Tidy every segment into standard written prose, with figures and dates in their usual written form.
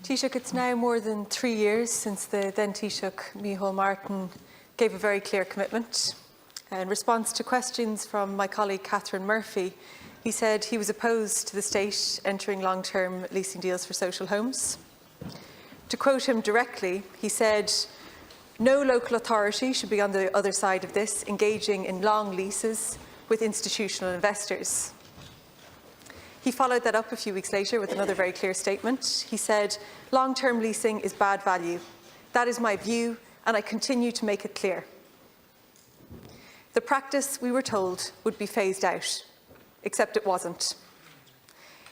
Taoiseach, it's now more than 3 years since the then Taoiseach Micheál Martin gave a very clear commitment. In response to questions from my colleague Catherine Murphy, he said he was opposed to the state entering long-term leasing deals for social homes. To quote him directly, he said, "No local authority should be on the other side of this, engaging in long leases with institutional investors." He followed that up a few weeks later with another very clear statement. He said, "Long-term leasing is bad value. That is my view, and I continue to make it clear." The practice, we were told, would be phased out, except it wasn't.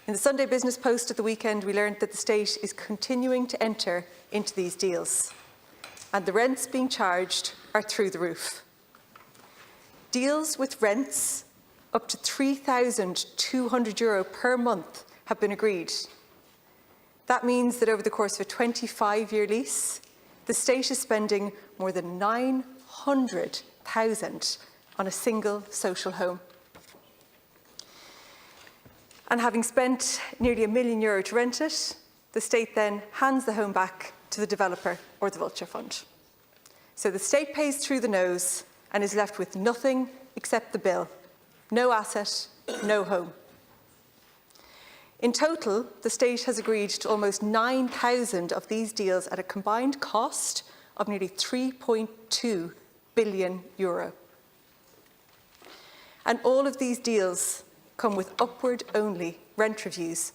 In the Sunday Business Post at the weekend, we learned that the state is continuing to enter into these deals, and the rents being charged are through the roof. Deals with rents up to €3,200 per month have been agreed. That means that over the course of a 25-year lease, the state is spending more than €900,000 on a single social home. And having spent nearly €1 million to rent it, the state then hands the home back to the developer or the vulture fund. So the state pays through the nose and is left with nothing except the bill. No asset, no home. In total, the state has agreed to almost 9,000 of these deals at a combined cost of nearly €3.2 billion. And all of these deals come with upward-only rent reviews,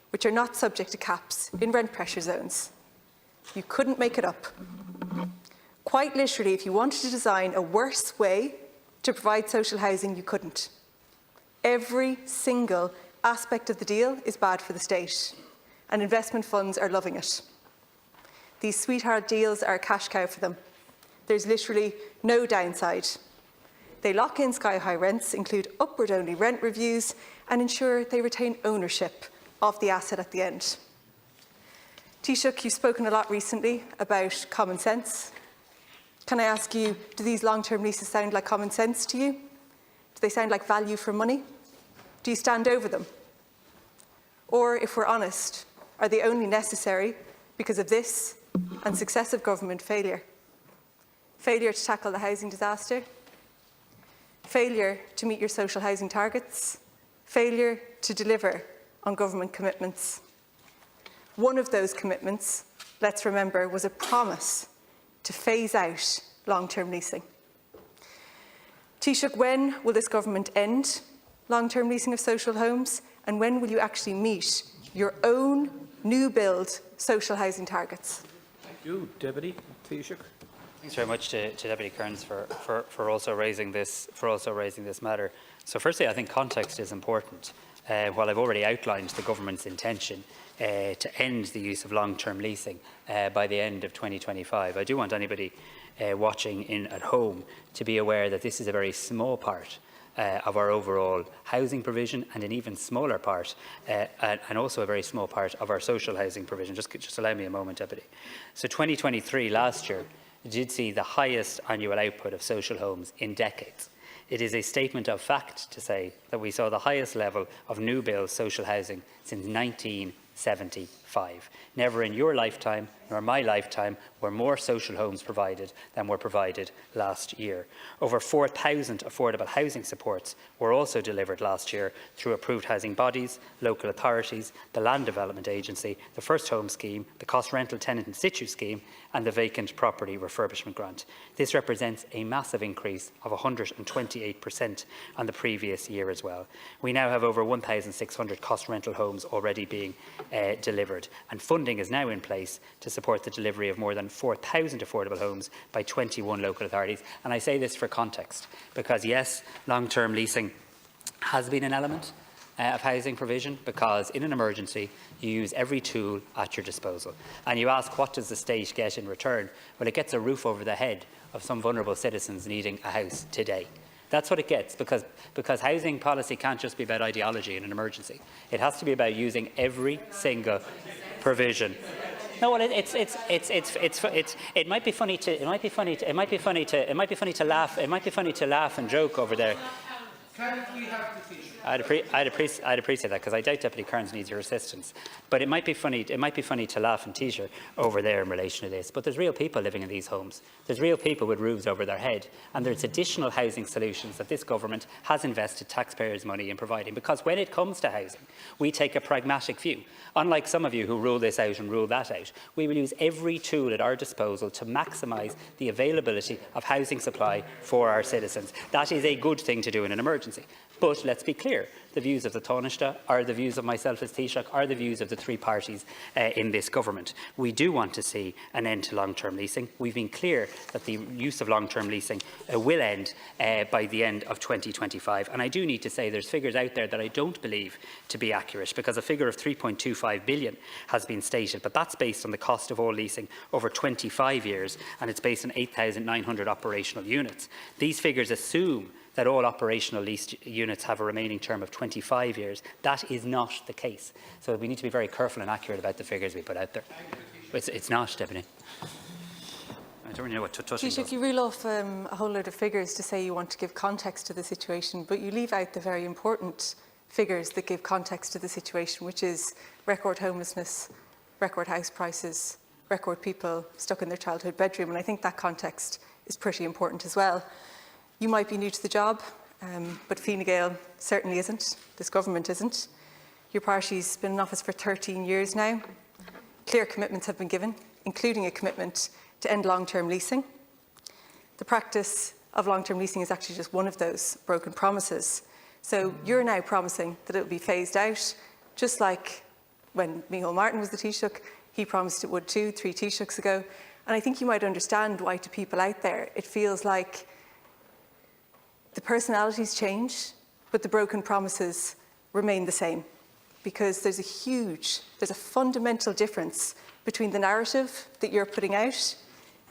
which are not subject to caps in rent pressure zones. You couldn't make it up. Quite literally, if you wanted to design a worse way to provide social housing, you couldn't. Every single aspect of the deal is bad for the state, and investment funds are loving it. These sweetheart deals are a cash cow for them. There's literally no downside. They lock in sky-high rents, include upward-only rent reviews, and ensure they retain ownership of the asset at the end. Taoiseach, you've spoken a lot recently about common sense. Can I ask you, do these long-term leases sound like common sense to you? Do they sound like value for money? Do you stand over them? Or, if we're honest, are they only necessary because of this and successive government failure? Failure to tackle the housing disaster? Failure to meet your social housing targets? Failure to deliver on government commitments? One of those commitments, let's remember, was a promise to phase out long-term leasing. Taoiseach, when will this government end long-term leasing of social homes, and when will you actually meet your own new build social housing targets? Thank you. Deputy Taoiseach. Thanks very much to Deputy Kearns for also raising this matter. So firstly, I think context is important. While I've already outlined the government's intention to end the use of long-term leasing by the end of 2025, I do want anybody watching in at home to be aware that this is a very small part of our overall housing provision, and an even smaller part, and also a very small part of our social housing provision. Just allow me a moment, Deputy. So 2023, last year, did see the highest annual output of social homes in decades. It is a statement of fact to say that we saw the highest level of new build social housing since 1975. Never in your lifetime nor my lifetime were more social homes provided than were provided last year. Over 4,000 affordable housing supports were also delivered last year through approved housing bodies, local authorities, the Land Development Agency, the First Home Scheme, the Cost Rental Tenant in Situ Scheme, and the Vacant Property Refurbishment Grant. This represents a massive increase of 128% on the previous year as well. We now have over 1,600 cost rental homes already being delivered, and funding is now in place to support the delivery of more than 4,000 affordable homes by 21 local authorities. And I say this for context, because yes, long-term leasing has been an element of housing provision, because in an emergency you use every tool at your disposal. And you ask, what does the state get in return? Well, it gets a roof over the head of some vulnerable citizens needing a house today. That's what it gets, because housing policy can't just be about ideology in an emergency. It has to be about using every single provision. No, well, it might be funny to laugh and joke over there. I'd appreciate that, because I doubt Deputy Kearns needs your assistance. But it might be funny to laugh and tease over there in relation to this. But there's real people living in these homes. There's real people with roofs over their head, and there's additional housing solutions that this government has invested taxpayers' money in providing. Because when it comes to housing, we take a pragmatic view. Unlike some of you who rule this out and rule that out, we will use every tool at our disposal to maximise the availability of housing supply for our citizens. That is a good thing to do in an emergency. But let's be clear, the views of the Taoiseach are the views of myself as Taoiseach, are the views of the three parties in this government. We do want to see an end to long-term leasing. We've been clear that the use of long-term leasing will end by the end of 2025. And I do need to say there's figures out there that I don't believe to be accurate, because a figure of 3.25 billion has been stated, but that's based on the cost of all leasing over 25 years, and it's based on 8,900 operational units. These figures assume that all operational leased units have a remaining term of 25 years. That is not the case. So we need to be very careful and accurate about the figures we put out there. It's not, Deputy. I don't really know what touching Taoiseach, you reel off a whole load of figures to say you want to give context to the situation, but you leave out the very important figures that give context to the situation, which is record homelessness, record house prices, record people stuck in their childhood bedroom. And I think that context is pretty important as well. You might be new to the job, but Fine Gael certainly isn't. This government isn't. Your party's been in office for 13 years now. Clear commitments have been given, including a commitment to end long-term leasing. The practice of long-term leasing is actually just one of those broken promises. So you're now promising that it will be phased out, just like when Micheál Martin was the Taoiseach, he promised it would too, 3 Taoiseachs ago. And I think you might understand why to people out there it feels like the personalities change, but the broken promises remain the same, because there's a fundamental difference between the narrative that you're putting out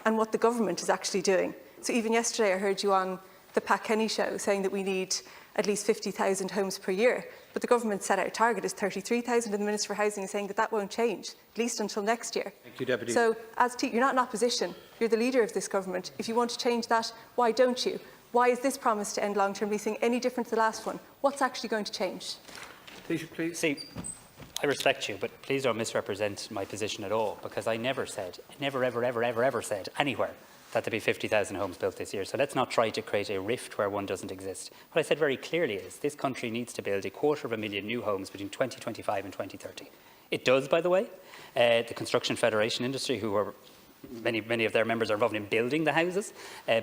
and what the government is actually doing. So even yesterday I heard you on the Pat Kenny show saying that we need at least 50,000 homes per year, but the government set out a target as 33,000, and the Minister for Housing is saying that that won't change, at least until next year. Thank you, Deputy. So you're not in opposition, you're the leader of this government. If you want to change that, why don't you? Why is this promise to end long-term leasing any different to the last one? What's actually going to change? Taoiseach, please. See, I respect you, but please don't misrepresent my position at all, because I never said, ever said anywhere that there'd be 50,000 homes built this year. So let's not try to create a rift where one doesn't exist. What I said very clearly is this country needs to build 250,000 new homes between 2025 and 2030. It does, by the way. The Construction Federation industry, who are many of their members are involved in building the houses,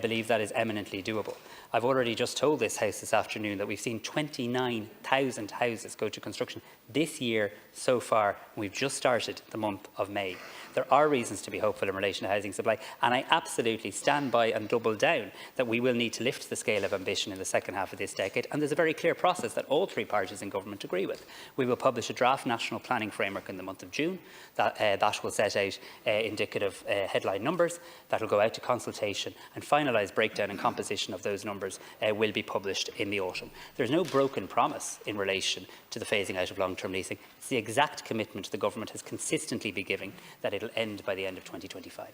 believe that is eminently doable. I've already just told this House this afternoon that we've seen 29,000 houses go to construction this year so far. We've just started the month of May. There are reasons to be hopeful in relation to housing supply, and I absolutely stand by and double down that we will need to lift the scale of ambition in the second half of this decade, and there's a very clear process that all three parties in government agree with. We will publish a draft national planning framework in the month of June that will set out indicative headline numbers that will go out to consultation, and finalised breakdown and composition of those numbers will be published in the autumn. There's no broken promise in relation to the phasing out of long-term leasing. It's the exact commitment the government has consistently been giving that it will end by the end of 2025.